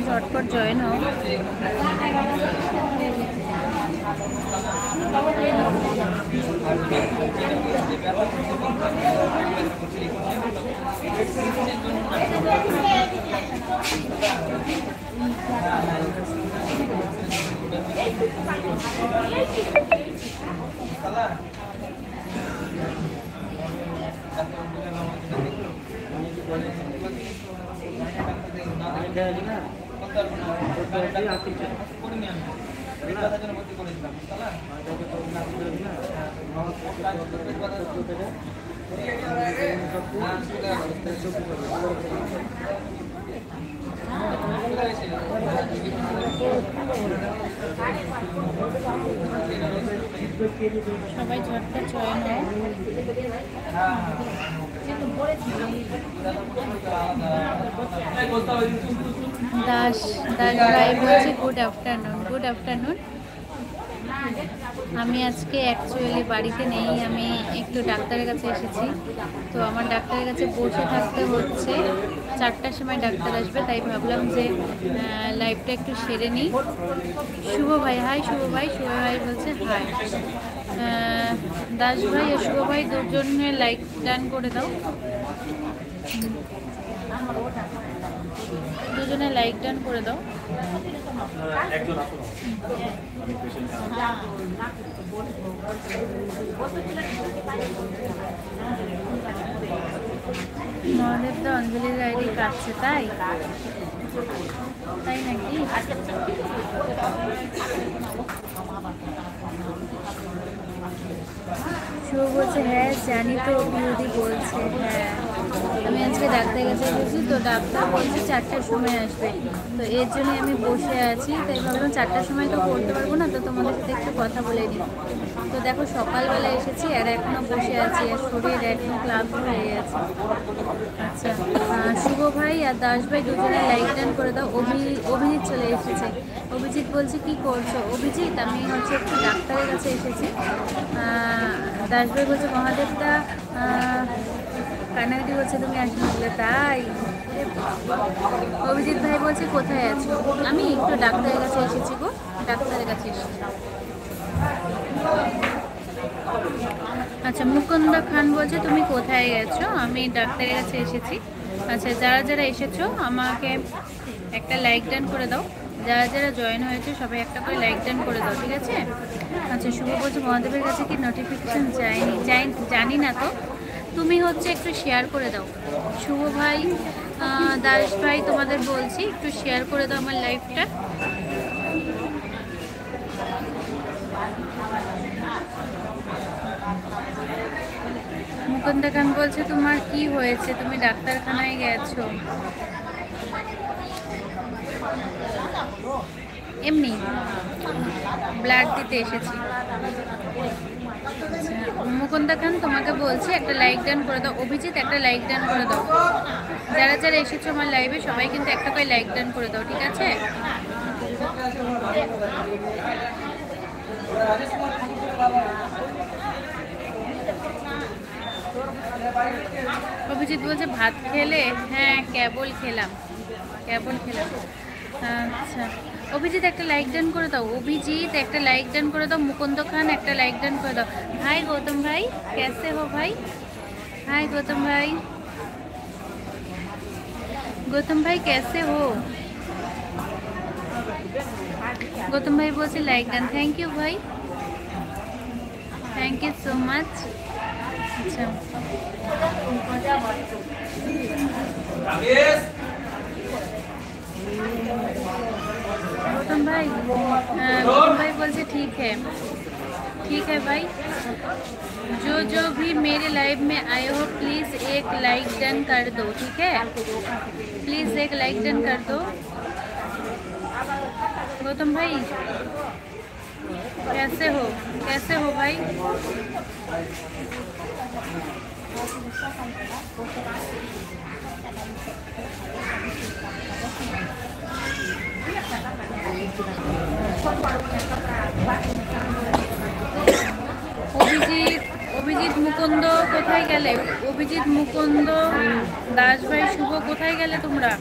ঝটপট জয়েন হও। সবাই ঝটপট জয়েন হও। দাস দাস ভাই বলছে গুড আফটারনুন। Good afternoon. আমি আজকে অ্যাকচুয়ালি বাড়িতে নেই, আমি একটু ডাক্তারের কাছে এসেছি। তো আমার ডাক্তারের কাছে বসে থাকতে হচ্ছে, 4টার সময় ডাক্তার আসবে, তাই ভাবলাম যে লাইভটা একটু সেরে নিই। শুভ ভাই হাই। শুভ ভাই বলছে হাই। দাস ভাই ও শুভ ভাই দুজনে লাইক ডান করে দাও, দুজনে লাইক ডান করে দাও। মহাদেব তো অঞ্জলির আইডি কাটছে, তাই নাকি? শুভ বলছে হ্যাঁ জানি তো, বিউটি বলছে হ্যাঁ আমি আজকে ডাক্তারের কাছে এসেছি, তো ডাক্তার বলছে 4টার সময় আসবে, তো এর জন্যই আমি বসে আছি। তাই ভাবলাম 4টার সময় তো করতে পারবো না, তো তোমাদের সাথে একটু কথা বলে নিই। তো দেখো সকালবেলা এসেছি আর এখনও বসে আছি, আর শরীর একদম ক্লান্ত হয়ে গেছে। আচ্ছা শুভ ভাই আর দাস ভাই দুজনে লাইক ডান করে দাও। অভিজিৎ চলে এসেছে। অভিজিৎ বলছে কি করছো? অভিজিৎ আমি হচ্ছে একটু ডাক্তারের কাছে এসেছি। দাস ভাই বলছে মহাদেবটা কানাডি বলছে তুমি আসলে বলে, তাই? অভিজিৎ ভাই বলছে কোথায় আছো? আমি একটু ডাক্তারের কাছে এসেছি গো, ডাক্তারের কাছে এসেছি। আচ্ছা মুকুন্দা খান বলছে তুমি কোথায় গেছো? আমি ডাক্তারের কাছে এসেছি। আচ্ছা যারা যারা এসেছো আমাকে একটা লাইক ডান করে দাও, যারা যারা জয়েন হয়েছে সবাই একটা করে লাইক ডান করে দাও, ঠিক আছে? আচ্ছা শুভ বলছে মহাদেবের কাছে কি নোটিফিকেশান যায়নি? জানি না তো, তুমি হচ্ছে একটু শেয়ার করে দাও। শুভ ভাই দাস ভাই তোমাদের বলছি একটু শেয়ার করে দাও আমার লাইভটা। মুকুন্দা খান বলছে তোমার কি হয়েছে, তুমি ডাক্তারখানায় গেছো? এমনি ব্লাড দিতে এসেছি। মুকুন্দা খান তোমাকে বলছি একটা লাইক ডান করে দাও। অভিজিৎ একটা লাইক ডান করে দাও। যারা যারা এসেছো আমার লাইভে সবাই কিন্তু একটা করে লাইক ডান করে দাও, ঠিক আছে? অভিজিৎ বলছে ভাত খেলে? হ্যাঁ কেবল খেলাম। আচ্ছা অভিজিৎ একটা লাইক ডান করে দাও। অভিজিৎ একটা লাইক ডান করে দাও। মুকুন্দ খান একটা লাইক ডান করে দাও। হাই গৌতম ভাই, कैसे हो भाई? हाय गौतम भाई, कैसे हो? गौतम भाई बोलছে लाइक ডান। थैंक यू भाई, थैंक यू सो मच। अच्छा गौतम भाई बोलছে ठीक है भाई। जो भी मेरे लाइव में आए हो प्लीज़ एक लाइक डन कर दो, ठीक है? प्लीज़ एक लाइक डन कर दो। गौतम भाई कैसे हो भाई? অভিজিৎ মুকুন্দ কোথায় গেলে? অভিজিৎ মুকুন্দ দাস ভাই শুভ কোথায় গেলে তোমরা?